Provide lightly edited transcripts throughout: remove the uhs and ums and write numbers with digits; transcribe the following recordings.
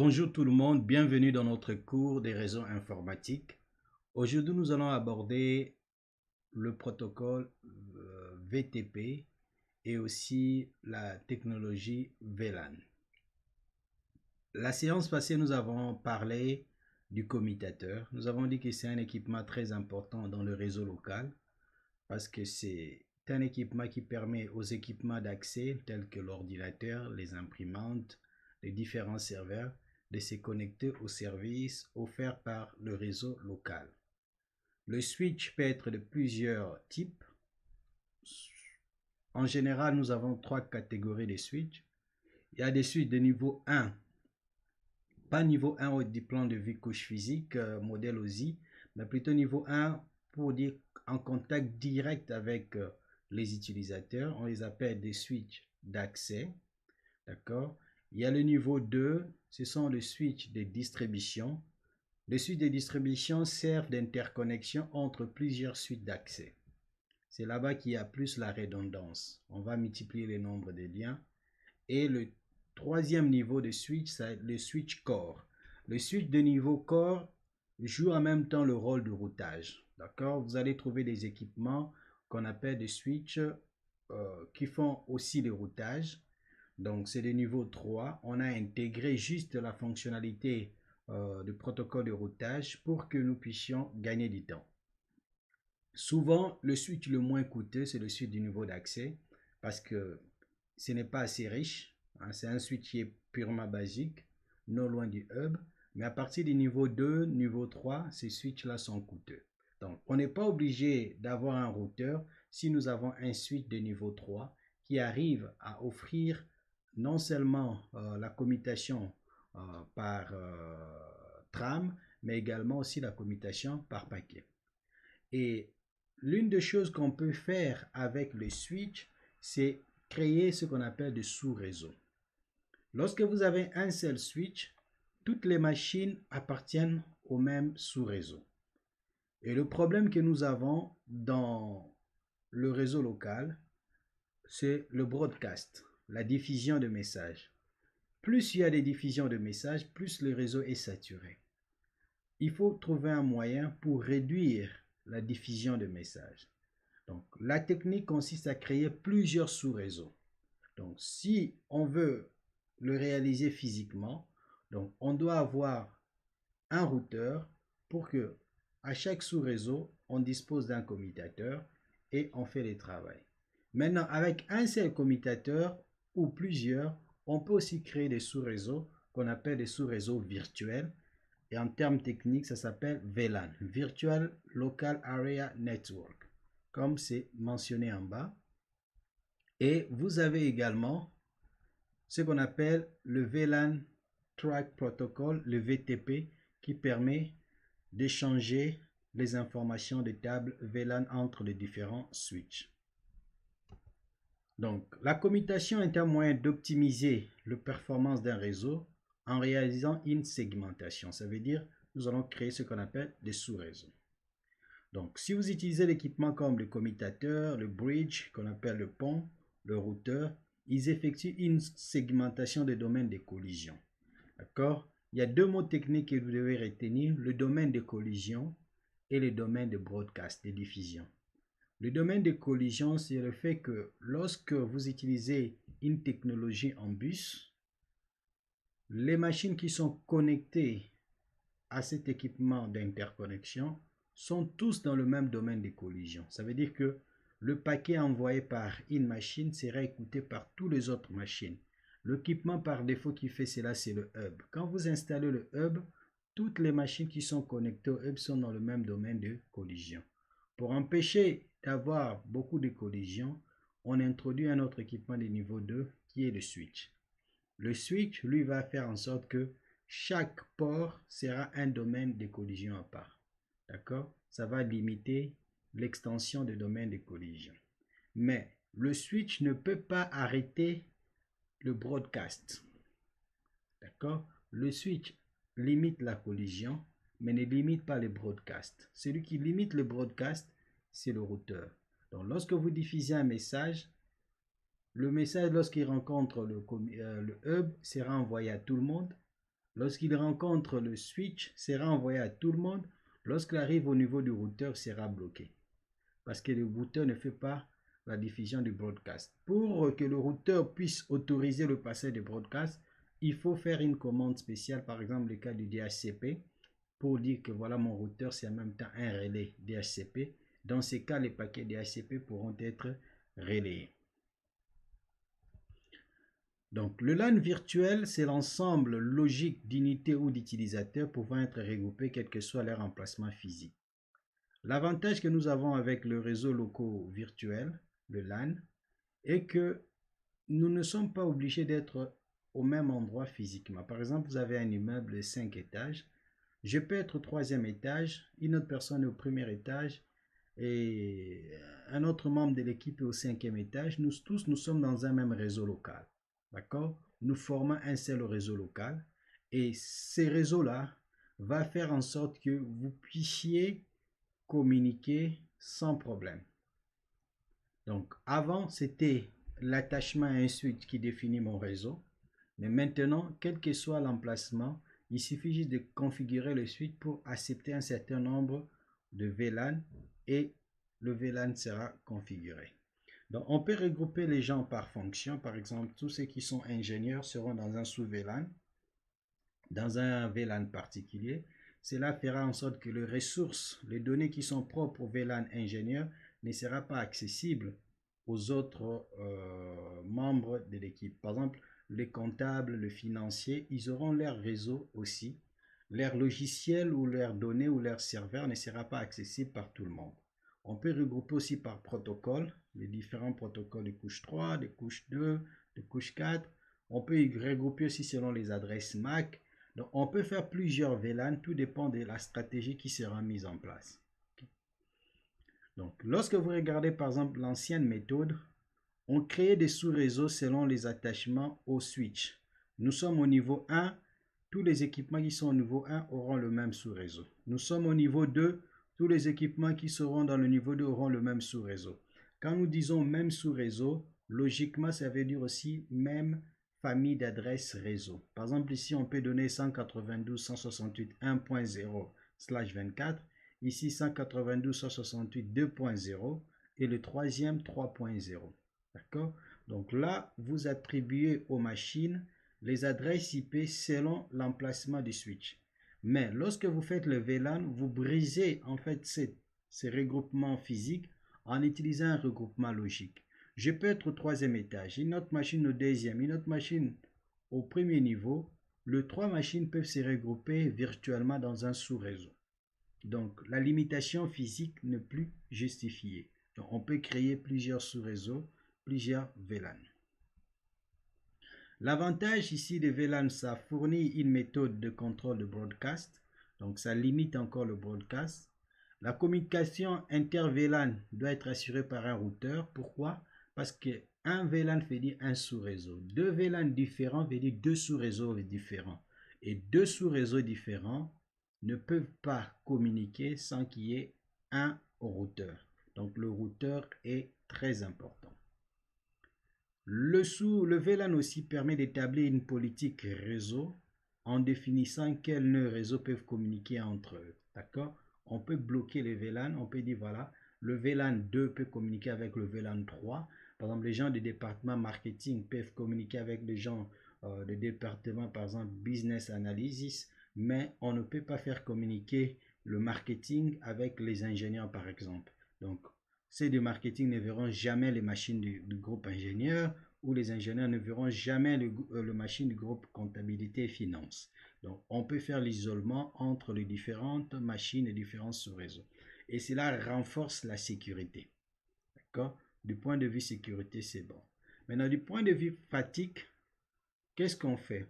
Bonjour tout le monde, bienvenue dans notre cours des réseaux informatiques. Aujourd'hui, nous allons aborder le protocole VTP et aussi la technologie VLAN. La séance passée, nous avons parlé du commutateur. Nous avons dit que c'est un équipement très important dans le réseau local parce que c'est un équipement qui permet aux équipements d'accès tels que l'ordinateur, les imprimantes, les différents serveurs de se connecter aux services offerts par le réseau local. Le switch peut être de plusieurs types. En général, nous avons trois catégories de switch. Il y a des switches de niveau 1, pas niveau 1 du plan de vue couche physique, modèle OSI, mais plutôt niveau 1 pour dire en contact direct avec les utilisateurs. On les appelle des switches d'accès. D'accord? Il y a le niveau 2, ce sont les switches de distribution. Les switches de distribution servent d'interconnexion entre plusieurs suites d'accès. C'est là-bas qu'il y a plus la redondance. On va multiplier le nombre de liens. Et le troisième niveau de switch, c'est le switch core. Le switch de niveau core joue en même temps le rôle de routage. D'accord? Vous allez trouver des équipements qu'on appelle des switches qui font aussi le routage. Donc, c'est le niveau 3. On a intégré juste la fonctionnalité de protocole de routage pour que nous puissions gagner du temps. Souvent, le switch le moins coûteux, c'est le switch du niveau d'accès parce que ce n'est pas assez riche. Hein, c'est un switch qui est purement basique, non loin du hub. Mais à partir du niveau 2, niveau 3, ces switches-là sont coûteux. Donc, on n'est pas obligé d'avoir un routeur si nous avons un switch de niveau 3 qui arrive à offrir non seulement la commutation par tram, mais également aussi la commutation par paquet. Et l'une des choses qu'on peut faire avec le switch, c'est créer ce qu'on appelle des sous-réseaux. Lorsque vous avez un seul switch, toutes les machines appartiennent au même sous-réseau. Et le problème que nous avons dans le réseau local, c'est le broadcast, la diffusion de messages. Plus il y a des diffusions de messages, plus le réseau est saturé. Il faut trouver un moyen pour réduire la diffusion de messages. Donc, la technique consiste à créer plusieurs sous-réseaux. Donc, si on veut le réaliser physiquement, donc on doit avoir un routeur pour que à chaque sous-réseau, on dispose d'un commutateur et on fait le travail. Maintenant, avec un seul commutateur ou plusieurs, on peut aussi créer des sous-réseaux qu'on appelle des sous-réseaux virtuels. Et en termes techniques, ça s'appelle VLAN, Virtual Local Area Network, comme c'est mentionné en bas. Et vous avez également ce qu'on appelle le VLAN Track Protocol, le VTP, qui permet d'échanger les informations de table VLAN entre les différents switches. Donc, la commutation est un moyen d'optimiser la performance d'un réseau en réalisant une segmentation. Ça veut dire nous allons créer ce qu'on appelle des sous-réseaux. Donc, si vous utilisez l'équipement comme le commutateur, le bridge, qu'on appelle le pont, le routeur, ils effectuent une segmentation des domaines de collision. D'accord? Il y a deux mots techniques que vous devez retenir, le domaine de collision et le domaine de broadcast, de diffusion. Le domaine de collision, c'est le fait que lorsque vous utilisez une technologie en bus, les machines qui sont connectées à cet équipement d'interconnexion sont tous dans le même domaine de collision. Ça veut dire que le paquet envoyé par une machine sera écouté par toutes les autres machines. L'équipement par défaut qui fait cela, c'est le hub. Quand vous installez le hub, toutes les machines qui sont connectées au hub sont dans le même domaine de collision. Pour empêcher d'avoir beaucoup de collisions, on introduit un autre équipement de niveau 2 qui est le switch. Le switch, lui, va faire en sorte que chaque port sera un domaine de collision à part. D'accord? Ça va limiter l'extension des domaines de collision. Mais le switch ne peut pas arrêter le broadcast. D'accord? Le switch limite la collision, mais ne limite pas le broadcast. Celui qui limite le broadcast, c'est le routeur. Donc, lorsque vous diffusez un message, le message, lorsqu'il rencontre le hub, sera envoyé à tout le monde. Lorsqu'il rencontre le switch, sera envoyé à tout le monde. Lorsqu'il arrive au niveau du routeur, sera bloqué. Parce que le routeur ne fait pas la diffusion du broadcast. Pour que le routeur puisse autoriser le passage du broadcast, il faut faire une commande spéciale, par exemple le cas du DHCP, pour dire que voilà mon routeur, c'est en même temps un relais DHCP. Dans ces cas, les paquets DHCP pourront être relayés. Donc, le LAN virtuel, c'est l'ensemble logique d'unités ou d'utilisateurs pouvant être regroupés quel que soit leur emplacement physique. L'avantage que nous avons avec le réseau locaux virtuel, le LAN, est que nous ne sommes pas obligés d'être au même endroit physiquement. Par exemple, vous avez un immeuble de 5 étages. Je peux être au 3e étage, une autre personne est au 1er étage et un autre membre de l'équipe est au 5e étage. Nous tous, nous sommes dans un même réseau local. D'accord? Nous formons un seul réseau local et ces réseaux-là vont faire en sorte que vous puissiez communiquer sans problème. Donc, avant, c'était l'attachement à un switch qui définit mon réseau. Mais maintenant, quel que soit l'emplacement, il suffit juste de configurer le switch pour accepter un certain nombre de VLAN et le VLAN sera configuré. Donc, on peut regrouper les gens par fonction. Par exemple, tous ceux qui sont ingénieurs seront dans un sous-VLAN, dans un VLAN particulier. Cela fera en sorte que les ressources, les données qui sont propres au VLAN ingénieur ne seront pas accessibles aux autres membres de l'équipe. Par exemple, les comptables, les financiers, ils auront leur réseau aussi. Leur logiciel ou leurs données ou leur serveur ne sera pas accessible par tout le monde. On peut regrouper aussi par protocole, les différents protocoles de couche 3, de couche 2, de couche 4. On peut y regrouper aussi selon les adresses MAC. Donc, on peut faire plusieurs VLAN, tout dépend de la stratégie qui sera mise en place. Donc, lorsque vous regardez par exemple l'ancienne méthode, on crée des sous-réseaux selon les attachements au switch. Nous sommes au niveau 1, tous les équipements qui sont au niveau 1 auront le même sous-réseau. Nous sommes au niveau 2, tous les équipements qui seront dans le niveau 2 auront le même sous-réseau. Quand nous disons même sous-réseau, logiquement, ça veut dire aussi même famille d'adresses réseau. Par exemple, ici, on peut donner 192.168.1.0/24, ici 192.168.2.0 et le troisième 3.0. D'accord? Donc là, vous attribuez aux machines les adresses IP selon l'emplacement du switch. Mais lorsque vous faites le VLAN, vous brisez en fait ces regroupements physiques en utilisant un regroupement logique. Je peux être au 3e étage, une autre machine au 2e, une autre machine au 1er niveau. Les 3 machines peuvent se regrouper virtuellement dans un sous-réseau. Donc, la limitation physique n'est plus justifiée. Donc, on peut créer plusieurs sous-réseaux, plusieurs VLAN. L'avantage ici de VLAN, ça fournit une méthode de contrôle de broadcast. Donc, ça limite encore le broadcast. La communication inter-VLAN doit être assurée par un routeur. Pourquoi? Parce qu'un VLAN veut dire un sous-réseau. 2 VLAN différents veut dire 2 sous-réseaux différents. Et 2 sous-réseaux différents ne peuvent pas communiquer sans qu'il y ait un routeur. Donc le routeur est très important. Le VLAN aussi permet d'établir une politique réseau en définissant quels nœuds réseau peuvent communiquer entre eux. D'accord? On peut bloquer les VLAN, on peut dire voilà, le VLAN 2 peut communiquer avec le VLAN 3. Par exemple, les gens du département marketing peuvent communiquer avec les gens du département, par exemple, business analysis, mais on ne peut pas faire communiquer le marketing avec les ingénieurs, par exemple. Donc, ceux du marketing ne verront jamais les machines du groupe ingénieur ou les ingénieurs ne verront jamais le machine du groupe comptabilité et finance. Donc, on peut faire l'isolement entre les différentes machines et différents sous-réseaux. Et cela renforce la sécurité. D'accord? Du point de vue sécurité, c'est bon. Maintenant, du point de vue pratique, qu'est-ce qu'on fait?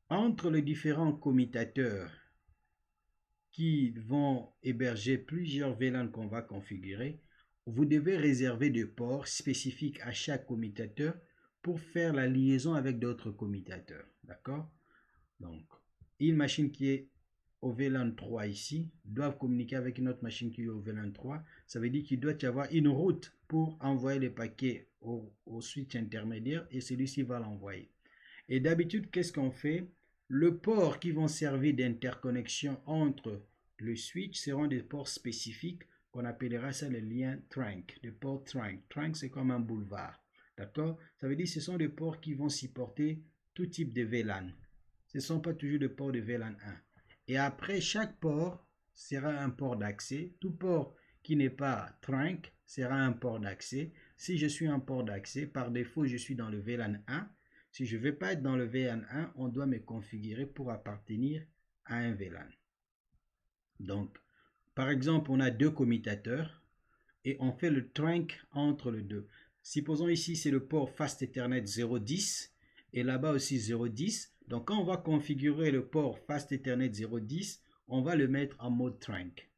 Entre les différents commutateurs qui vont héberger plusieurs VLAN qu'on va configurer, vous devez réserver des ports spécifiques à chaque commutateur pour faire la liaison avec d'autres commutateurs. D'accord? Donc, une machine qui est au VLAN 3 ici doit communiquer avec une autre machine qui est au VLAN 3. Ça veut dire qu'il doit y avoir une route pour envoyer les paquets au switch intermédiaire et celui-ci va l'envoyer. Et d'habitude, qu'est-ce qu'on fait? Le port qui vont servir d'interconnexion entre le switch seront des ports spécifiques qu'on appellera ça le lien trunk, le port trunk. Trunk, c'est comme un boulevard. D'accord? Ça veut dire que ce sont des ports qui vont supporter tout type de VLAN. Ce ne sont pas toujours des ports de VLAN 1. Et après, chaque port sera un port d'accès. Tout port qui n'est pas trunk sera un port d'accès. Si je suis un port d'accès, par défaut, je suis dans le VLAN 1. Si je ne veux pas être dans le VLAN 1, on doit me configurer pour appartenir à un VLAN. Donc, par exemple, on a deux commutateurs et on fait le trunk entre les deux. Supposons ici, c'est le port Fast Ethernet 0.10 et là-bas aussi 0.10. Donc, quand on va configurer le port Fast Ethernet 0.10, on va le mettre en mode trunk.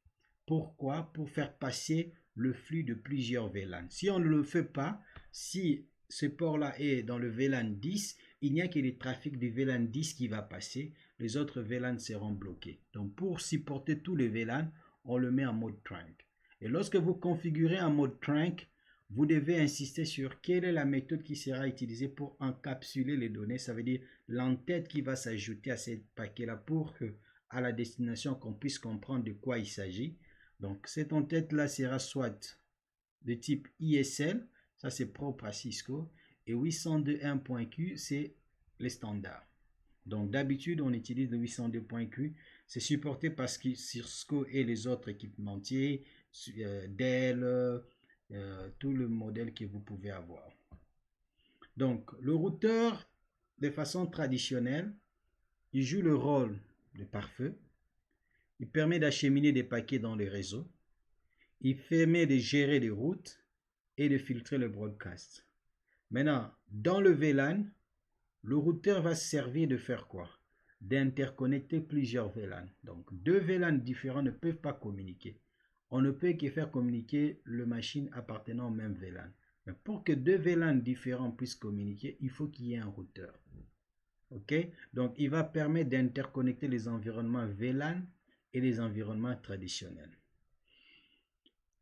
Pourquoi? Pour faire passer le flux de plusieurs VLAN. Si on ne le fait pas, si ce port-là est dans le VLAN 10, il n'y a que le trafic du VLAN 10 qui va passer. Les autres VLAN seront bloqués. Donc, pour supporter tous les VLAN, on le met en mode trunk. Et lorsque vous configurez en mode trunk, vous devez insister sur quelle est la méthode qui sera utilisée pour encapsuler les données. Ça veut dire l'entête qui va s'ajouter à ce paquet-là pour que, à la destination, qu'on puisse comprendre de quoi il s'agit. Donc, cette entête-là sera soit de type ISL, ça c'est propre à Cisco, et 802.1.Q, c'est les standards. Donc, d'habitude, on utilise le 802.Q. C'est supporté par Cisco et les autres équipementiers, Dell, tout le modèle que vous pouvez avoir. Donc, le routeur, de façon traditionnelle, il joue le rôle de pare-feu. Il permet d'acheminer des paquets dans les réseaux. Il permet de gérer les routes et de filtrer le broadcast. Maintenant, dans le VLAN, le routeur va servir de faire quoi? D'interconnecter plusieurs VLAN. Donc, deux VLAN différents ne peuvent pas communiquer. On ne peut que faire communiquer les machines appartenant au même VLAN. Mais pour que deux VLAN différents puissent communiquer, il faut qu'il y ait un routeur. OK? Donc, il va permettre d'interconnecter les environnements VLAN et les environnements traditionnels.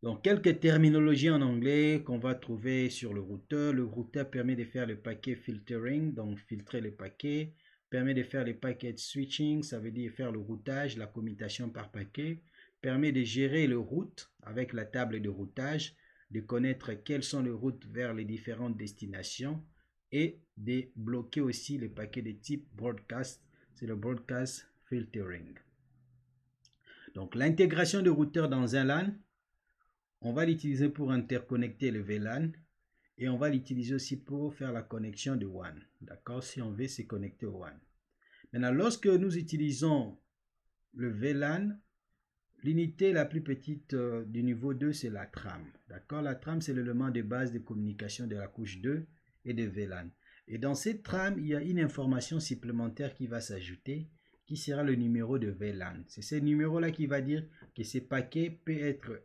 Donc, quelques terminologies en anglais qu'on va trouver sur le routeur. Le routeur permet de faire le packet filtering, donc filtrer les paquets. Permet de faire le packet switching, ça veut dire faire le routage, la commutation par paquet. Permet de gérer le route avec la table de routage, de connaître quelles sont les routes vers les différentes destinations et de bloquer aussi les paquets de type broadcast, c'est le broadcast filtering. Donc, l'intégration de routeur dans un LAN, on va l'utiliser pour interconnecter le VLAN et on va l'utiliser aussi pour faire la connexion de WAN. D'accord? Si on veut se connecter au WAN. Maintenant, lorsque nous utilisons le VLAN, l'unité la plus petite du niveau 2, c'est la trame. D'accord? La trame, c'est l'élément de base de communication de la couche 2 et de VLAN. Et dans cette trame, il y a une information supplémentaire qui va s'ajouter, qui sera le numéro de VLAN. C'est ce numéro-là qui va dire que ce paquet peut être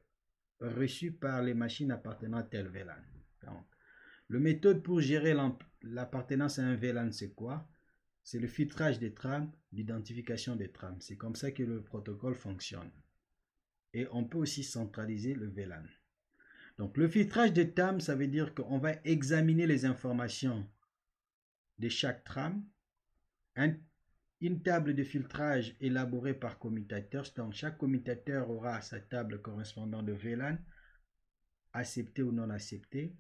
reçu par les machines appartenant à tel VLAN. Donc, le méthode pour gérer l'appartenance à un VLAN, c'est quoi? C'est le filtrage des trames, l'identification des trames. C'est comme ça que le protocole fonctionne. Et on peut aussi centraliser le VLAN. Donc, le filtrage des trames, ça veut dire qu'on va examiner les informations de chaque trame. Une table de filtrage élaborée par commutateur. Donc, chaque commutateur aura sa table correspondant de VLAN, accepté ou non accepté.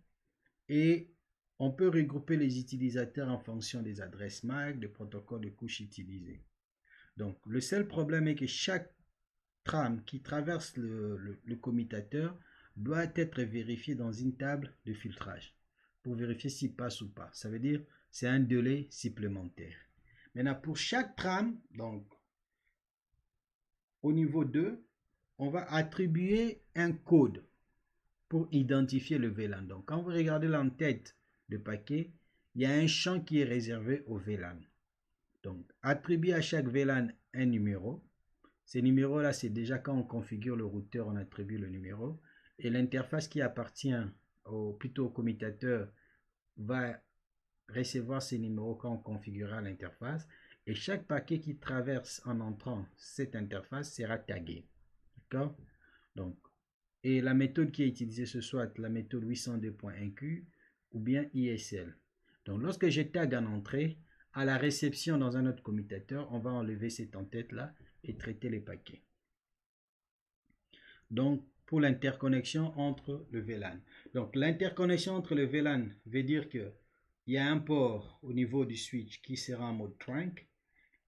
Et on peut regrouper les utilisateurs en fonction des adresses MAC, des protocoles de couche utilisés. Donc, le seul problème est que chaque trame qui traverse le commutateur doit être vérifié dans une table de filtrage pour vérifier s'il passe ou pas. Ça veut dire c'est un délai supplémentaire. Maintenant, pour chaque trame, donc au niveau 2, on va attribuer un code pour identifier le VLAN. Donc, quand vous regardez l'entête de paquet, il y a un champ qui est réservé au VLAN. Donc, attribuer à chaque VLAN un numéro. Ces numéros-là, c'est déjà quand on configure le routeur, on attribue le numéro. Et l'interface qui appartient plutôt au commutateur va recevoir ces numéros quand on configurera l'interface. Et chaque paquet qui traverse en entrant cette interface sera tagué. D'accord? Donc, et la méthode qui est utilisée, ce soit la méthode 802.1Q ou bien ISL. Donc, lorsque je tag en entrée, à la réception dans un autre commutateur, on va enlever cette entête-là et traiter les paquets. Donc, pour l'interconnexion entre le VLAN. Donc, l'interconnexion entre le VLAN veut dire qu'il y a un port au niveau du switch qui sera en mode trunk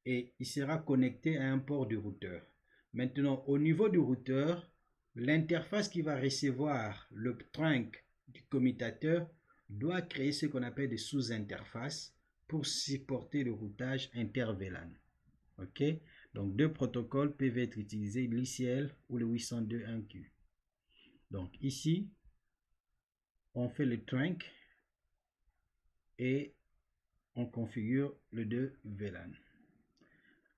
et il sera connecté à un port du routeur. Maintenant, au niveau du routeur, l'interface qui va recevoir le trunk du commutateur doit créer ce qu'on appelle des sous-interfaces pour supporter le routage inter-VLAN. OK? Donc, deux protocoles peuvent être utilisés, l'ICL ou le 802.1q. Donc, ici, on fait le trunk et on configure le 2 VLAN.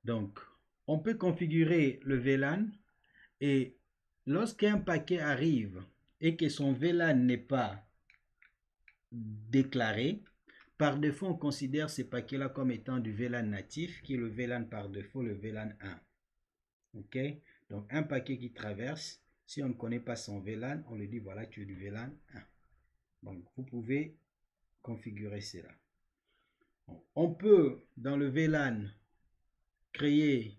Donc, on peut configurer le VLAN et lorsqu'un paquet arrive et que son VLAN n'est pas déclaré, par défaut, on considère ces paquets-là comme étant du VLAN natif, qui est le VLAN par défaut, le VLAN 1. OK? Donc, un paquet qui traverse, si on ne connaît pas son VLAN, on lui dit, voilà, tu es du VLAN 1. Donc, vous pouvez configurer cela. On peut, dans le VLAN, créer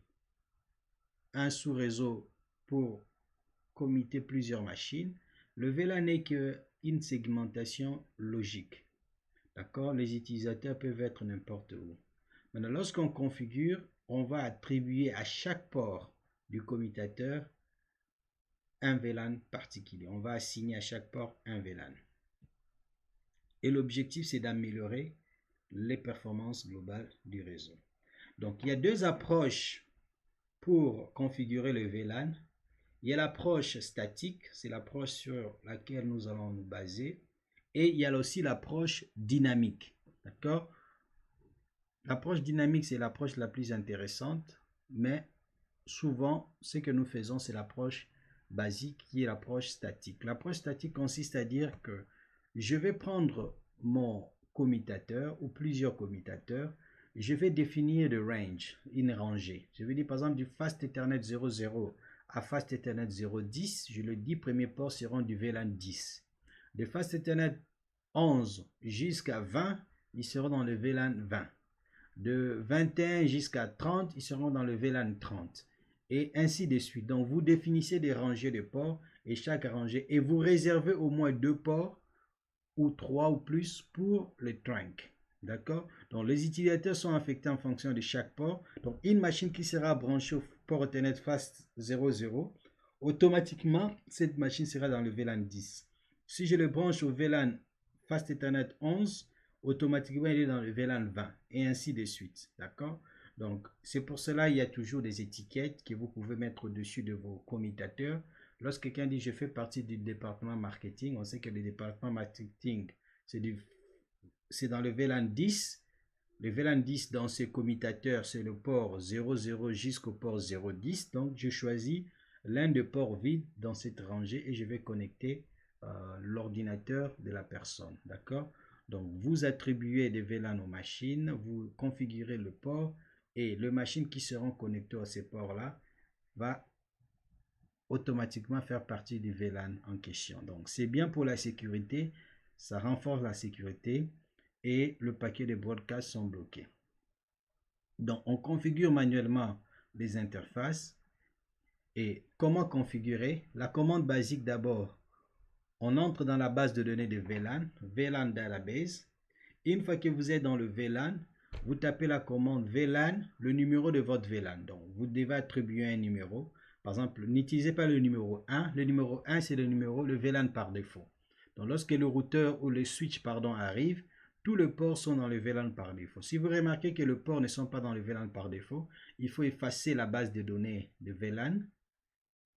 un sous-réseau pour commiter plusieurs machines. Le VLAN n'est qu'une segmentation logique. D'accord? Les utilisateurs peuvent être n'importe où. Maintenant, lorsqu'on configure, on va attribuer à chaque port du commutateur un VLAN particulier. On va assigner à chaque port un VLAN. Et l'objectif, c'est d'améliorer les performances globales du réseau. Donc, il y a deux approches pour configurer le VLAN. Il y a l'approche statique, c'est l'approche sur laquelle nous allons nous baser. Et il y a aussi l'approche dynamique. D'accord? L'approche dynamique, c'est l'approche la plus intéressante, mais souvent, ce que nous faisons, c'est l'approche basique qui est l'approche statique. L'approche statique consiste à dire que je vais prendre mon commutateur ou plusieurs commutateurs, je vais définir le range, une rangée. Je vais dire par exemple du Fast Ethernet 00 à Fast Ethernet 010, je le dis, premiers ports seront du VLAN 10. De Fast Ethernet 11 jusqu'à 20, ils seront dans le VLAN 20. De 21 jusqu'à 30, ils seront dans le VLAN 30. Et ainsi de suite. Donc, vous définissez des rangées de ports et chaque rangée, et vous réservez au moins 2 ports ou 3 ou plus pour le trunk. D'accord? Donc, les utilisateurs sont affectés en fonction de chaque port. Donc, une machine qui sera branchée au port Ethernet Fast 00, automatiquement, cette machine sera dans le VLAN 10. Si je le branche au VLAN Fast Ethernet 11, automatiquement, il est dans le VLAN 20 et ainsi de suite. D'accord? Donc, c'est pour cela qu'il y a toujours des étiquettes que vous pouvez mettre au-dessus de vos commutateurs. Lorsque quelqu'un dit « je fais partie du département marketing », on sait que le département marketing, c'est dans le VLAN 10. Le VLAN 10 dans ces commutateurs, c'est le port 00 jusqu'au port 010. Donc, je choisis l'un des ports vides dans cette rangée et je vais connecter l'ordinateur de la personne. D'accord? Donc, vous attribuez des VLAN aux machines, vous configurez le port et les machines qui seront connectées à ces ports-là va automatiquement faire partie du VLAN en question. Donc, c'est bien pour la sécurité, ça renforce la sécurité et le paquet de broadcasts sont bloqués. Donc, on configure manuellement les interfaces. Et comment configurer? La commande basique d'abord. On entre dans la base de données de VLAN, VLAN Database. Une fois que vous êtes dans le VLAN, vous tapez la commande VLAN, le numéro de votre VLAN. Donc, vous devez attribuer un numéro. Par exemple, n'utilisez pas le numéro 1. Le numéro 1, c'est le VLAN par défaut. Donc, lorsque le routeur ou le switch arrive, tous les ports sont dans le VLAN par défaut. Si vous remarquez que les ports ne sont pas dans le VLAN par défaut, il faut effacer la base de données de VLAN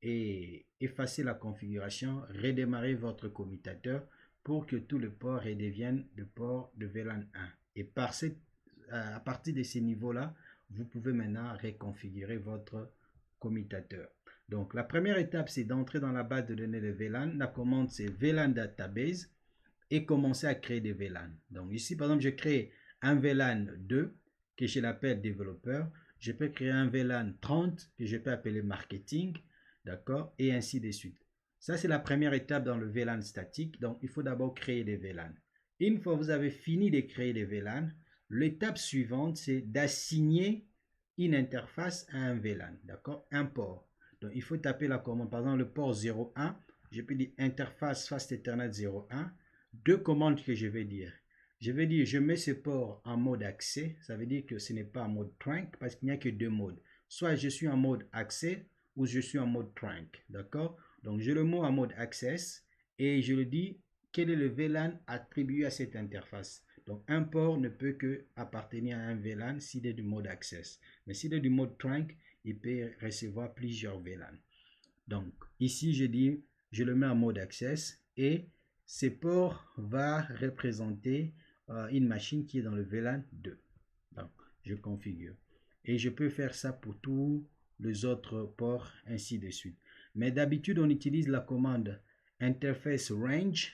et effacer la configuration, redémarrer votre commutateur pour que tous les ports redeviennent le port de VLAN 1. Et à partir de ces niveaux-là, vous pouvez maintenant reconfigurer votre commutateur. Donc, la première étape, c'est d'entrer dans la base de données de VLAN. La commande, c'est VLAN Database et commencer à créer des VLAN. Donc, ici, par exemple, je crée un VLAN 2 que je l'appelle développeur. Je peux créer un VLAN 30 que je peux appeler marketing. D'accord? Et ainsi de suite. Ça, c'est la première étape dans le VLAN statique. Donc, il faut d'abord créer des VLAN. Une fois que vous avez fini de créer des VLAN, L'étape suivante, c'est d'assigner une interface à un VLAN, d'accord? Un port. Donc, il faut taper la commande, par exemple, le port 01. Je peux dire interface Fast Ethernet 01. Deux commandes que je vais dire. Je vais dire, je mets ce port en mode accès. Ça veut dire que ce n'est pas en mode trunk parce qu'il n'y a que deux modes. Soit je suis en mode accès ou je suis en mode trunk, d'accord? Donc, je le mets en mode access et je le dis, quel est le VLAN attribué à cette interface. Donc, un port ne peut que appartenir à un VLAN s'il est du mode access. Mais s'il est du mode trunk, il peut recevoir plusieurs VLAN. Donc, ici, je dis, je le mets en mode access et ce port va représenter une machine qui est dans le VLAN 2. Donc, je configure. Et je peux faire ça pour tous les autres ports, ainsi de suite. Mais d'habitude, on utilise la commande interface range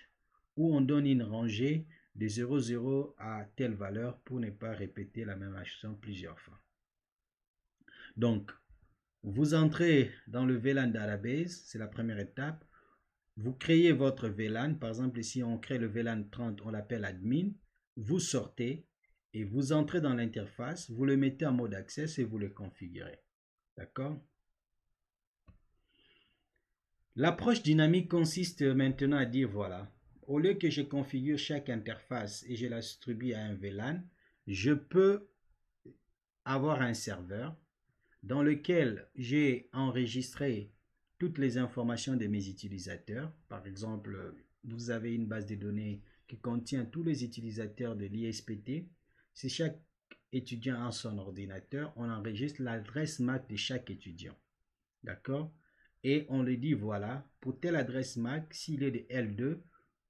où on donne une rangée de 00 à telle valeur pour ne pas répéter la même action plusieurs fois. Donc, vous entrez dans le VLAN database, c'est la première étape. Vous créez votre VLAN. Par exemple, ici, on crée le VLAN 30, on l'appelle admin. Vous sortez et vous entrez dans l'interface. Vous le mettez en mode access et vous le configurez. D'accord? L'approche dynamique consiste maintenant à dire, voilà, au lieu que je configure chaque interface et je la distribue à un VLAN, je peux avoir un serveur dans lequel j'ai enregistré toutes les informations de mes utilisateurs. Par exemple, vous avez une base de données qui contient tous les utilisateurs de l'ISPT. Si chaque étudiant a son ordinateur, on enregistre l'adresse MAC de chaque étudiant. D'accord? Et on lui dit, voilà, pour telle adresse MAC, s'il est de L2,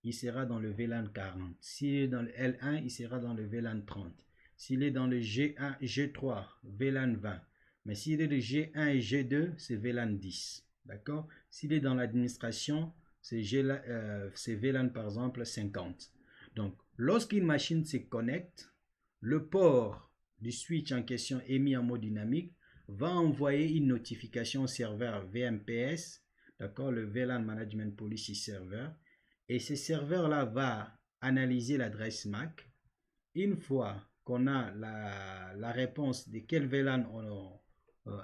il sera dans le VLAN 40. S'il est dans le L1, il sera dans le VLAN 30. S'il est dans le G1, G3, VLAN 20. Mais s'il est de G1 et G2, c'est VLAN 10. D'accord? S'il est dans l'administration, c'est VLAN par exemple 50. Donc, lorsqu'une machine se connecte, le port du switch en question est mis en mode dynamique, va envoyer une notification au serveur VMPS, d'accord, le VLAN Management Policy Server, et ce serveur-là va analyser l'adresse MAC. Une fois qu'on a la réponse de quel VLAN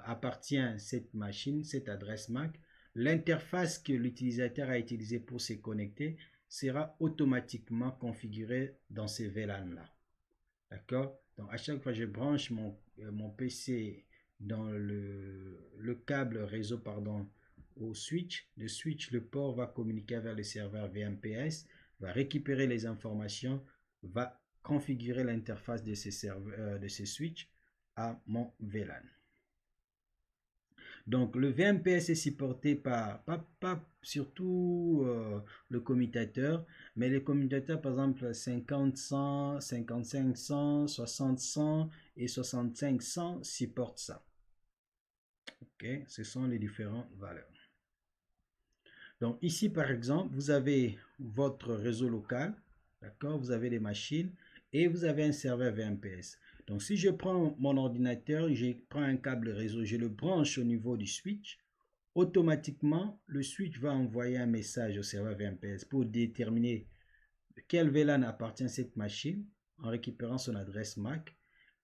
appartient cette machine, cette adresse MAC, l'interface que l'utilisateur a utilisée pour se connecter sera automatiquement configurée dans ces VLAN-là. D'accord? Donc, à chaque fois que je branche mon PC dans le câble réseau, pardon, au switch, le port va communiquer vers le serveur VMPS, va récupérer les informations, va configurer l'interface de ces switch à mon VLAN. Donc, le VMPS est supporté pas surtout le commutateur, mais les commutateurs, par exemple, 50-100, 55-100, 60-100 et 65-100 supportent ça. Ok, ce sont les différentes valeurs. Donc, ici, par exemple, vous avez votre réseau local, d'accord? Vous avez des machines et vous avez un serveur VMPS. Donc, si je prends mon ordinateur, je prends un câble réseau, je le branche au niveau du switch, automatiquement, le switch va envoyer un message au serveur VMPS pour déterminer quel VLAN appartient à cette machine en récupérant son adresse MAC.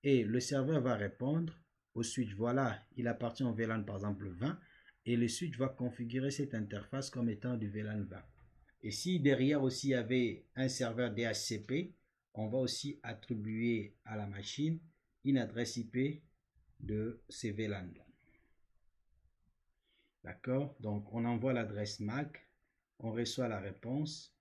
Et le serveur va répondre au switch, voilà, il appartient au VLAN par exemple 20, et le switch va configurer cette interface comme étant du VLAN 20. Et si derrière aussi il y avait un serveur DHCP, on va aussi attribuer à la machine une adresse IP de ces VLAN-là. D'accord? Donc, on envoie l'adresse MAC, on reçoit la réponse,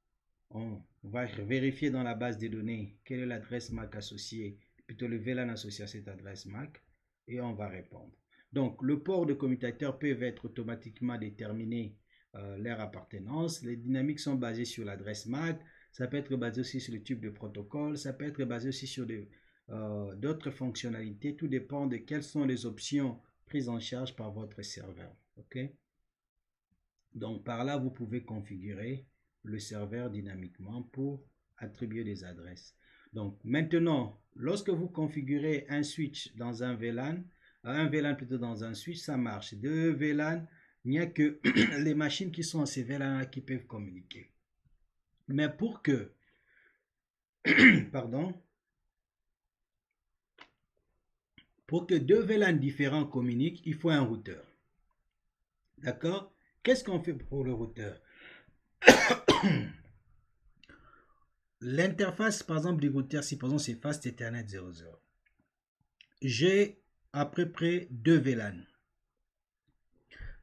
on va vérifier dans la base de données quelle est l'adresse MAC associée, plutôt le VLAN associé à cette adresse MAC, et on va répondre. Donc, le port de commutateur peut être automatiquement déterminé leur appartenance. Les dynamiques sont basées sur l'adresse MAC. Ça peut être basé aussi sur le type de protocole. Ça peut être basé aussi sur d'autres fonctionnalités. Tout dépend de quelles sont les options prises en charge par votre serveur. OK? Donc, par là, vous pouvez configurer le serveur dynamiquement pour attribuer des adresses. Donc, maintenant, lorsque vous configurez un switch dans un VLAN plutôt dans un switch, ça marche. Deux VLAN, il n'y a que les machines qui sont à ces VLAN qui peuvent communiquer. Mais pour que, pardon, Pour que deux VLAN différents communiquent, il faut un routeur. D'accord? Qu'est-ce qu'on fait pour le routeur? L'interface, par exemple, du routeur, si par exemple c'est Fast Ethernet 00, j'ai à peu près deux VLAN.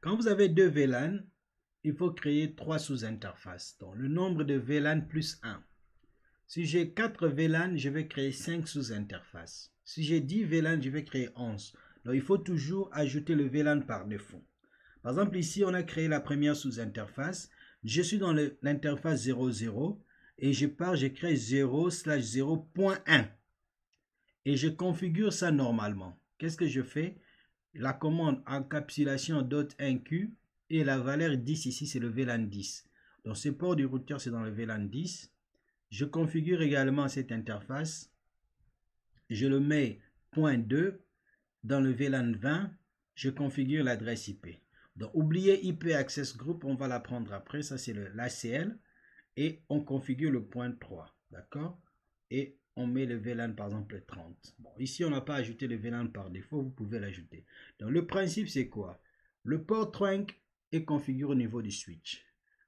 Quand vous avez deux VLAN, il faut créer trois sous-interfaces. Donc, le nombre de VLAN plus 1. Si j'ai 4 VLAN, je vais créer 5 sous-interfaces. Si j'ai 10 VLAN, je vais créer 11. Donc, il faut toujours ajouter le VLAN par défaut. Par exemple, ici, on a créé la première sous-interface. Je suis dans l'interface 00 et je crée 0/0.1 et je configure ça normalement. Qu'est-ce que je fais? La commande encapsulation.1q et la valeur 10 ici, c'est le VLAN 10. Donc, ce port du routeur, c'est dans le VLAN 10. Je configure également cette interface. Je le mets .2 dans le VLAN 20. Je configure l'adresse IP. Donc, oubliez IP Access Group, on va l'apprendre après. Ça, c'est l'ACL. Et on configure le point 3. D'accord? Et on met le VLAN, par exemple, 30. Bon, ici, on n'a pas ajouté le VLAN par défaut. Vous pouvez l'ajouter. Donc, le principe, c'est quoi? Le port trunk est configuré au niveau du switch.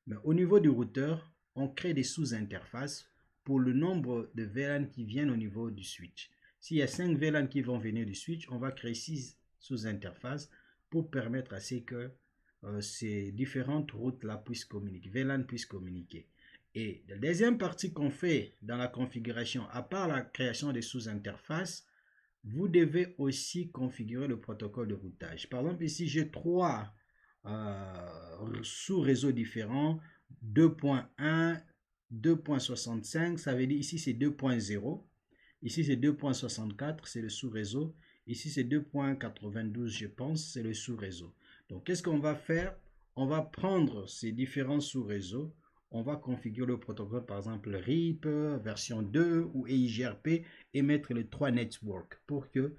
Mais au niveau du routeur, on crée des sous-interfaces pour le nombre de VLAN qui viennent au niveau du switch. S'il y a 5 VLAN qui vont venir du switch, on va créer 6 sous-interfaces pour permettre à ce que ces différentes routes-là puissent communiquer, VLAN puissent communiquer. Et la deuxième partie qu'on fait dans la configuration, à part la création des sous-interfaces, vous devez aussi configurer le protocole de routage. Par exemple, ici, j'ai trois sous-réseaux différents, 2.1, 2.65, ça veut dire ici c'est 2.0, ici c'est 2.64, c'est le sous-réseau, ici c'est 2.92, je pense, c'est le sous-réseau. Donc, qu'est-ce qu'on va faire? On va prendre ces différents sous-réseaux, on va configurer le protocole, par exemple RIP, version 2 ou EIGRP, et mettre les 3 networks pour que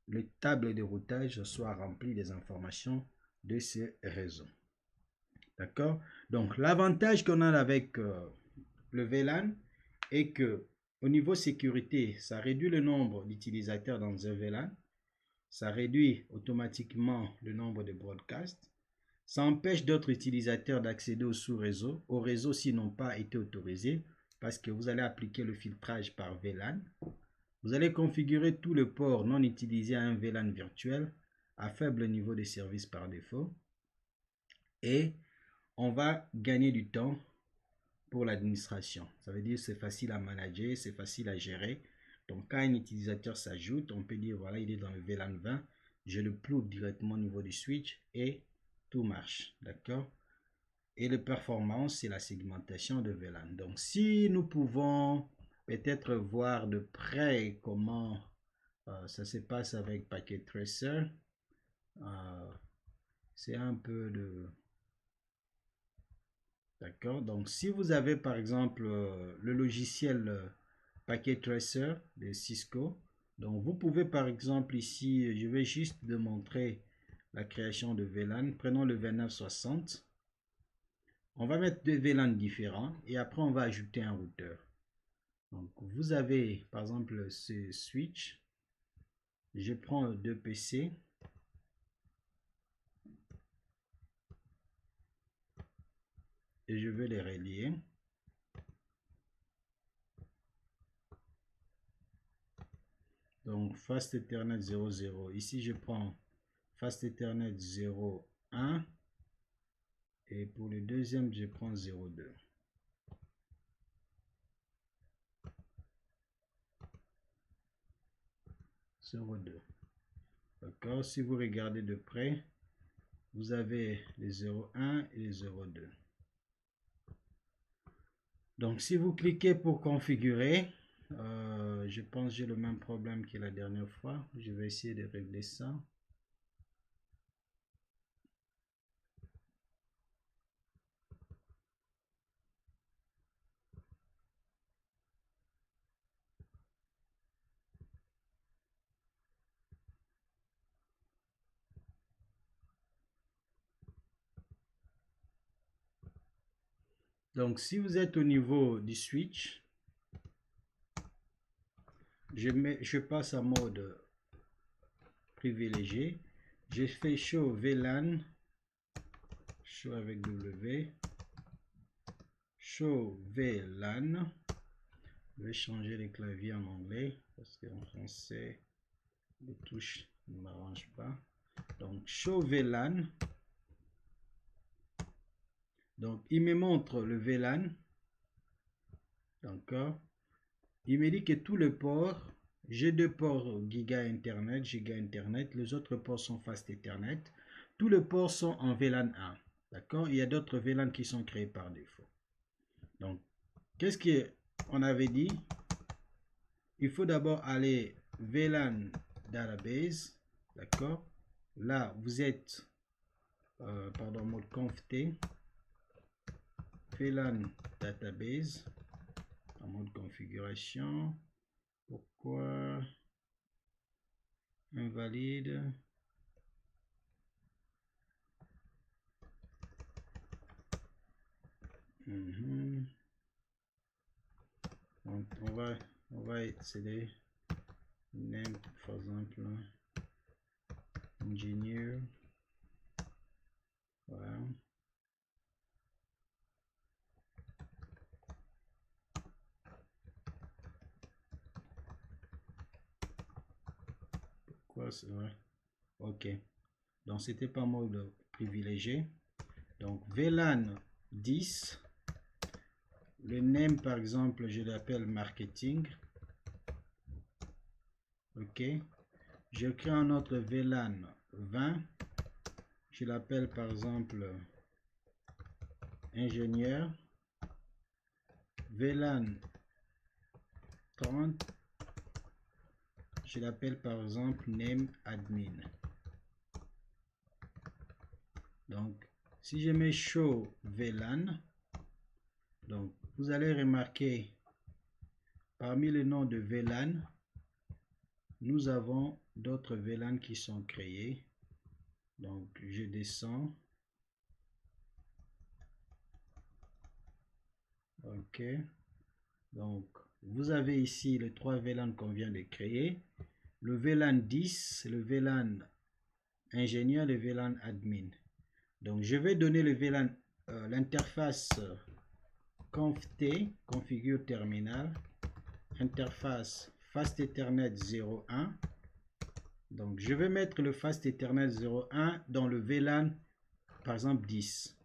le table de routage soit rempli des informations de ces réseaux. D'accord? Donc, l'avantage qu'on a avec le VLAN est que au niveau sécurité, ça réduit le nombre d'utilisateurs dans un VLAN. Ça réduit automatiquement le nombre de broadcasts. Ça empêche d'autres utilisateurs d'accéder au sous-réseau, au réseau s'ils n'ont pas été autorisés, parce que vous allez appliquer le filtrage par VLAN. Vous allez configurer tout le port non utilisé à un VLAN virtuel à faible niveau de service par défaut. Et on va gagner du temps pour l'administration. Ça veut dire que c'est facile à manager, c'est facile à gérer. Donc quand un utilisateur s'ajoute, on peut dire voilà, il est dans le VLAN 20, je le plug directement au niveau du switch et tout marche. D'accord? Et le performance, c'est la segmentation de VLAN. Donc si nous pouvons peut-être voir de près comment ça se passe avec Packet Tracer, c'est un peu de... D'accord. Donc, si vous avez par exemple le logiciel Packet Tracer de Cisco, donc vous pouvez par exemple ici, je vais juste de montrer la création de VLAN. Prenons le 2960. On va mettre deux VLAN différents et après on va ajouter un routeur. Donc, vous avez par exemple ce switch. Je prends deux PC. Et je vais les relier. Donc, Fast Ethernet 00. Ici, je prends Fast Ethernet 01. Et pour le deuxième, je prends 02. D'accord. Si vous regardez de près, vous avez les 01 et les 02. Donc, si vous cliquez pour configurer, je pense que j'ai le même problème que la dernière fois. Je vais essayer de régler ça. Donc, si vous êtes au niveau du switch, je passe en mode privilégié. Je fais show VLAN, show avec W, show VLAN. Je vais changer les claviers en anglais parce qu'en français, les touches ne m'arrangent pas. Donc, show VLAN. Donc, il me montre le VLAN. D'accord. Il me dit que tous les ports, j'ai deux ports Giga Internet, Giga Internet. Les autres ports sont Fast Ethernet. Tous les ports sont en VLAN 1. D'accord. Il y a d'autres VLAN qui sont créés par défaut. Donc, qu'est-ce qu'on avait dit? Il faut d'abord aller VLAN Database. D'accord. Là, vous êtes, mode conft, VLAN Database, en mode configuration. Pourquoi invalide? Donc, on va accéder name, par exemple, engineer. Voilà. Pourquoi c'est vrai? Ok. Donc, c'était pas mode privilégié. Donc, VLAN 10. Le name, par exemple, je l'appelle marketing. Ok. Je crée un autre VLAN 20. Je l'appelle par exemple ingénieur. VLAN 30. Je l'appelle par exemple name admin. Donc, si je mets show VLAN, donc vous allez remarquer parmi les noms de VLAN, nous avons d'autres VLAN qui sont créés. Donc, je descends. Ok. Donc, vous avez ici les trois VLAN qu'on vient de créer. Le VLAN 10, le VLAN ingénieur, le VLAN admin. Donc, je vais donner le VLAN, l'interface conft, configure terminal, interface Fast Ethernet 01. Donc, je vais mettre le Fast Ethernet 01 dans le VLAN, par exemple 10.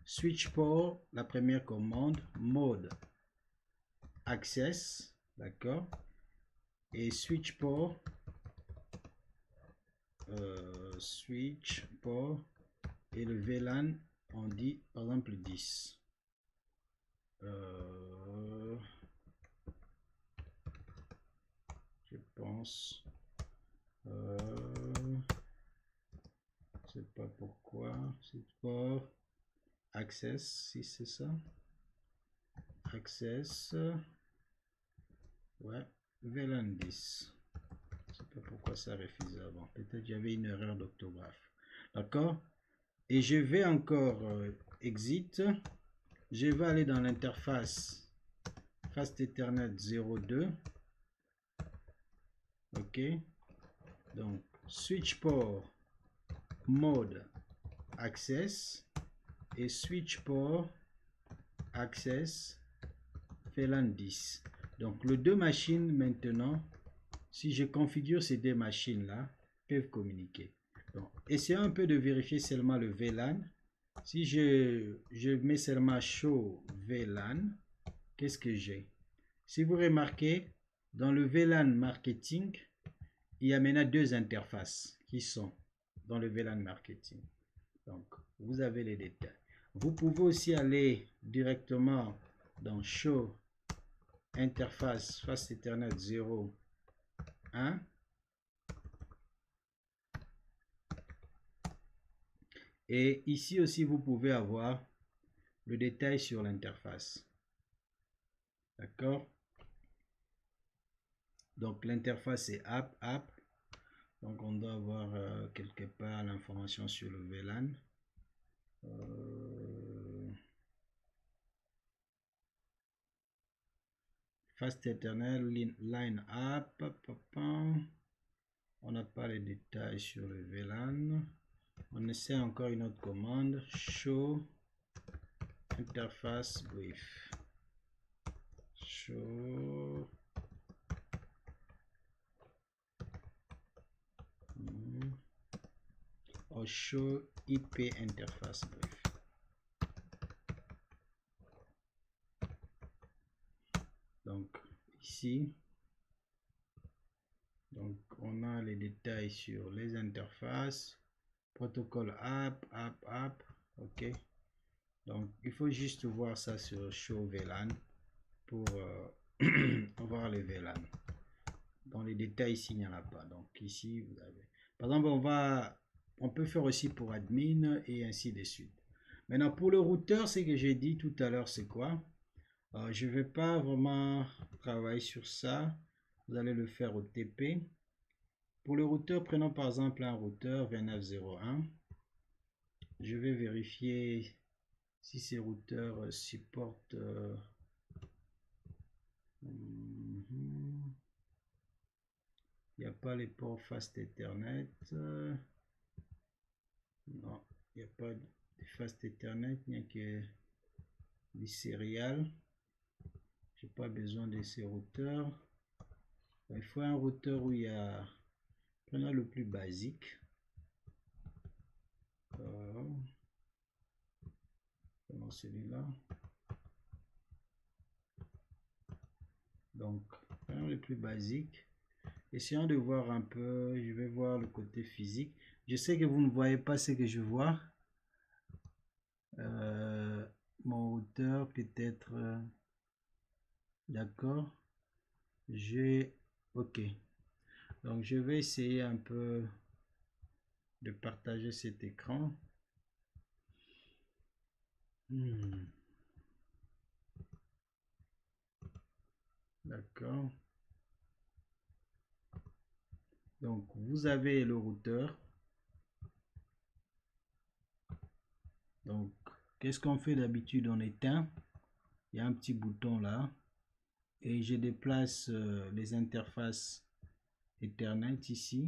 Switch port, la première commande, mode access, d'accord, et switch port, et le VLAN, on dit par exemple 10. Je pense, je sais pas pourquoi, c'est port access, si c'est ça, access, ouais, VLAN 10. Je sais pas pourquoi ça refuse avant, peut-être j'avais une erreur d'orthographe, d'accord. Et je vais encore exit, je vais aller dans l'interface Fast Ethernet 02. Ok. Donc, switch port mode access et switch port access VLAN 10. Donc, les deux machines maintenant, si je configure ces deux machines-là, peuvent communiquer. Donc, essayons un peu de vérifier seulement le VLAN. Si je mets seulement show VLAN, qu'est-ce que j'ai? Si vous remarquez, dans le VLAN marketing, il y a maintenant deux interfaces qui sont dans le VLAN marketing. Donc, vous avez les détails. Vous pouvez aussi aller directement dans show interface Fast Ethernet 01. Et ici aussi, vous pouvez avoir le détail sur l'interface. D'accord? Donc, l'interface est app. Donc, on doit avoir quelque part l'information sur le VLAN. Fast Ethernet line app. On n'a pas les détails sur le VLAN. On essaie encore une autre commande. Show interface brief. Show. Or show IP interface brief. Donc ici, donc on a les détails sur les interfaces, protocole app, ok. Donc il faut juste voir ça sur show VLAN pour voir les VLAN. Dans les détails ici, il n'y en a pas. Donc ici, vous avez. Par exemple, on peut faire aussi pour admin et ainsi de suite. Maintenant, pour le routeur, ce que j'ai dit tout à l'heure, c'est quoi? Je ne vais pas vraiment travailler sur ça. Vous allez le faire au TP. Pour le routeur, prenons par exemple un routeur 2901. Je vais vérifier si ces routeurs supportent... il n'y a pas les ports Fast Ethernet. Non, il n'y a pas de Fast Ethernet, il n'y a que du serial. Je n'ai pas besoin de ces routeurs. Il faut un routeur où il y a... Prenons le plus basique. Prenons celui-là. Donc, prenons le plus basique. Essayons de voir un peu. Je vais voir le côté physique. Je sais que vous ne voyez pas ce que je vois. Mon routeur peut-être... D'accord. OK. Donc, je vais essayer un peu de partager cet écran. D'accord. Donc, vous avez le routeur. Donc, qu'est-ce qu'on fait d'habitude? On éteint. Il y a un petit bouton là. Et je déplace les interfaces Ethernet ici.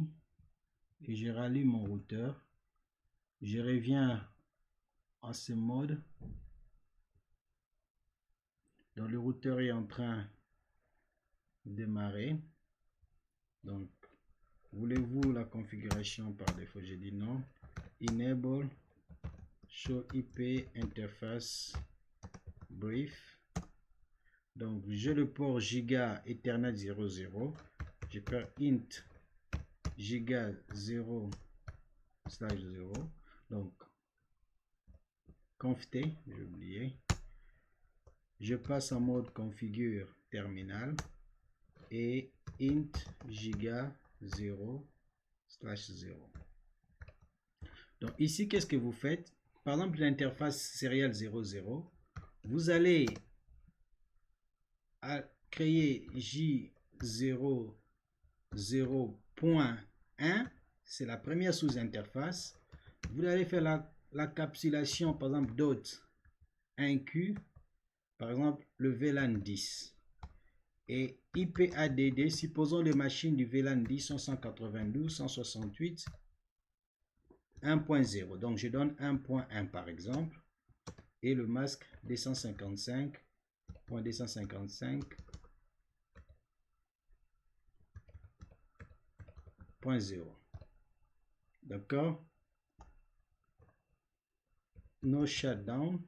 Et je rallume mon routeur. Je reviens en ce mode. Donc, le routeur est en train de démarrer. Donc, voulez-vous la configuration par défaut? J'ai dit non. Enable show IP interface brief. Donc j'ai le port giga Ethernet 00. Je perds int giga 0/0. Donc conft, j'ai oublié. Je passe en mode configure terminal et int giga 0/0. Donc ici, qu'est-ce que vous faites? Par exemple, l'interface serial 00, vous allez créer J00.1, c'est la première sous-interface. Vous allez faire la capsulation, par exemple, .1Q, par exemple, le VLAN 10. Et IPADD, supposons les machines du VLAN 10 sont 192.168.1.0. Donc, je donne 1.1 par exemple. Et le masque 255.255.0. D'accord? No shutdown.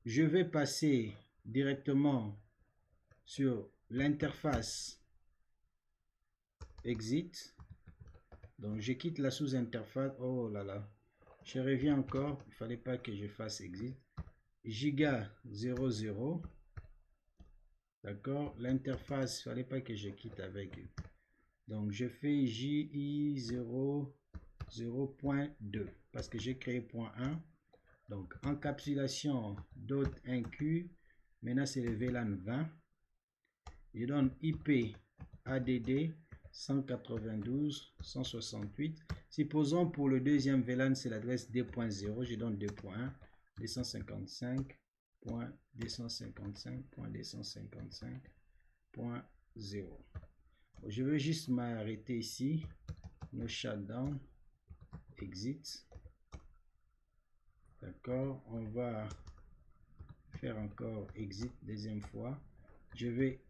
Je vais passer directement sur l'interface exit. Donc je quitte la sous-interface. Oh là là. Je reviens encore. Il ne fallait pas que je fasse exit. Giga 00. D'accord. L'interface, il ne fallait pas que je quitte avec. Donc je fais JI0.2 parce que j'ai créé .1. Donc encapsulation .1Q. Maintenant c'est le VLAN 20. Je donne IP ADD 192.168. Supposons pour le deuxième VLAN c'est l'adresse 2.0. Je donne 2.1 255.255.255.0. Je veux juste m'arrêter ici. No shutdown. Exit. D'accord. On va faire encore exit deuxième fois. Je vais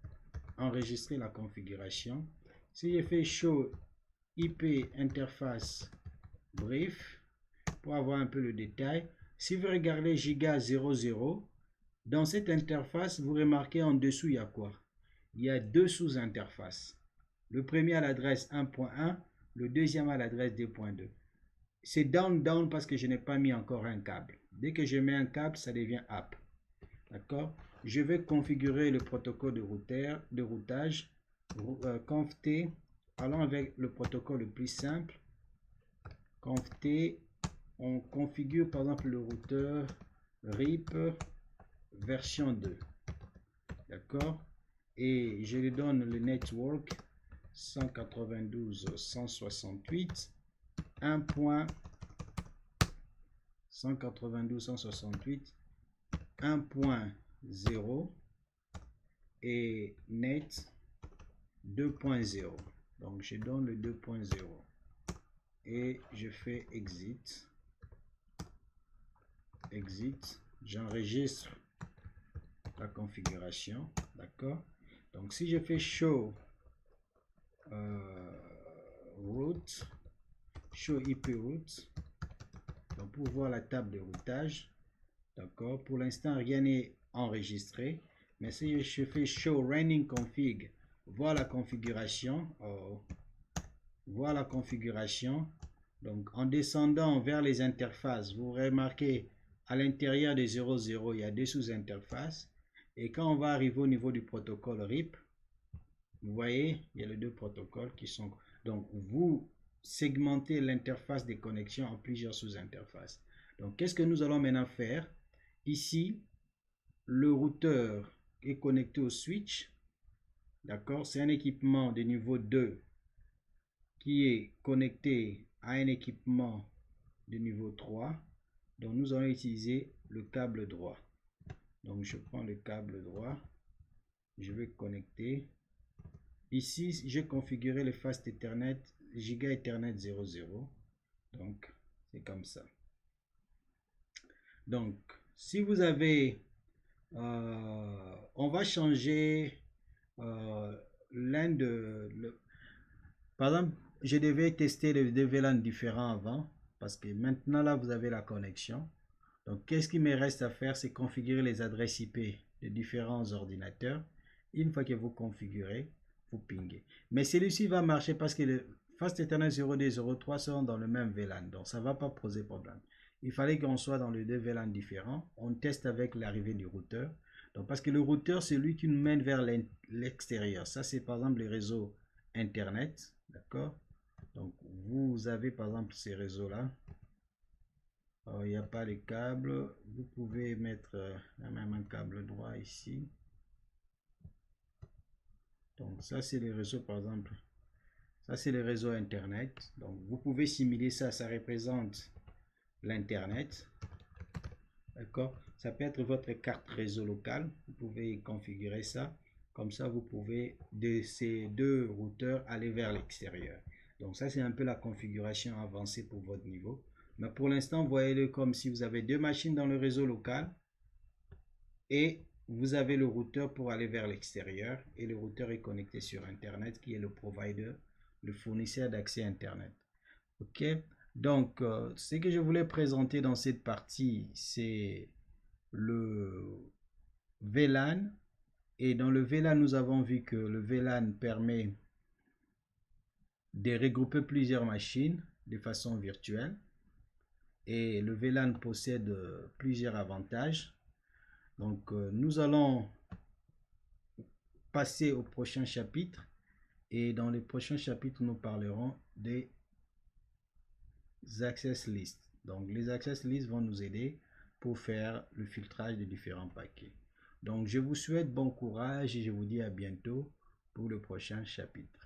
enregistrer la configuration. Si je fais show IP interface brief pour avoir un peu le détail. Si vous regardez giga 00, dans cette interface, vous remarquez en dessous, il y a quoi? Il y a deux sous-interfaces. Le premier à l'adresse 1.1, le deuxième à l'adresse 2.2. C'est down parce que je n'ai pas mis encore un câble. Dès que je mets un câble, ça devient up. D'accord? Je vais configurer le protocole de routage. Conft, allons avec le protocole le plus simple. Conft, on configure par exemple le routeur RIP version 2. D'accord? Et je lui donne le network 192.168 1.192.168 1.0 et net 2.0. Donc je donne le 2.0 et je fais exit. Exit. J'enregistre la configuration. D'accord? Donc si je fais show route, show IP route, donc pour voir la table de routage. D'accord? Pour l'instant, rien n'est enregistré. Mais si je fais show running config, voir la configuration. Voir la configuration. Donc, en descendant vers les interfaces, vous remarquez à l'intérieur des 00, il y a deux sous-interfaces. Et quand on va arriver au niveau du protocole RIP, vous voyez, il y a les deux protocoles qui sont... Donc, vous segmentez l'interface des connexions en plusieurs sous-interfaces. Donc, qu'est-ce que nous allons maintenant faire? Ici, le routeur est connecté au switch. D'accord? C'est un équipement de niveau 2 qui est connecté à un équipement de niveau 3. Donc, nous allons utiliser le câble droit. Donc, je prends le câble droit. Je vais connecter. Ici, j'ai configuré le Fast Ethernet, Giga Ethernet 00. Donc, c'est comme ça. Donc, si vous avez... on va changer l'un de... Par exemple, je devais tester les deux VLAN différents avant. Parce que maintenant, là, vous avez la connexion. Donc, qu'est-ce qu'il me reste à faire? C'est configurer les adresses IP de différents ordinateurs. Une fois que vous configurez, vous pingez. Mais celui-ci va marcher parce que le Fast Ethernet 02 et 03 sont dans le même VLAN. Donc, ça ne va pas poser problème. Il fallait qu'on soit dans les deux VLAN différents. On teste avec l'arrivée du routeur. Donc, parce que le routeur, c'est lui qui nous mène vers l'extérieur. Ça, c'est par exemple les réseaux Internet. D'accord? Donc, vous avez par exemple ces réseaux-là. Il n'y a pas les câbles. Vous pouvez mettre même un câble droit ici. Donc, ça, c'est les réseaux, par exemple. Ça, c'est les réseaux Internet. Donc, vous pouvez simuler ça. Ça représente l'Internet. D'accord? Ça peut être votre carte réseau local. Vous pouvez configurer ça. Comme ça, vous pouvez, de ces deux routeurs, aller vers l'extérieur. Donc, ça, c'est un peu la configuration avancée pour votre niveau. Mais pour l'instant, voyez-le comme si vous avez deux machines dans le réseau local et vous avez le routeur pour aller vers l'extérieur et le routeur est connecté sur Internet qui est le provider, le fournisseur d'accès Internet. Ok, donc ce que je voulais présenter dans cette partie, c'est le VLAN. Et dans le VLAN, nous avons vu que le VLAN permet de regrouper plusieurs machines de façon virtuelle. Et le VLAN possède plusieurs avantages. Donc, nous allons passer au prochain chapitre. Et dans les prochains chapitres, nous parlerons des access lists. Donc, les access lists vont nous aider pour faire le filtrage des différents paquets. Donc, je vous souhaite bon courage et je vous dis à bientôt pour le prochain chapitre.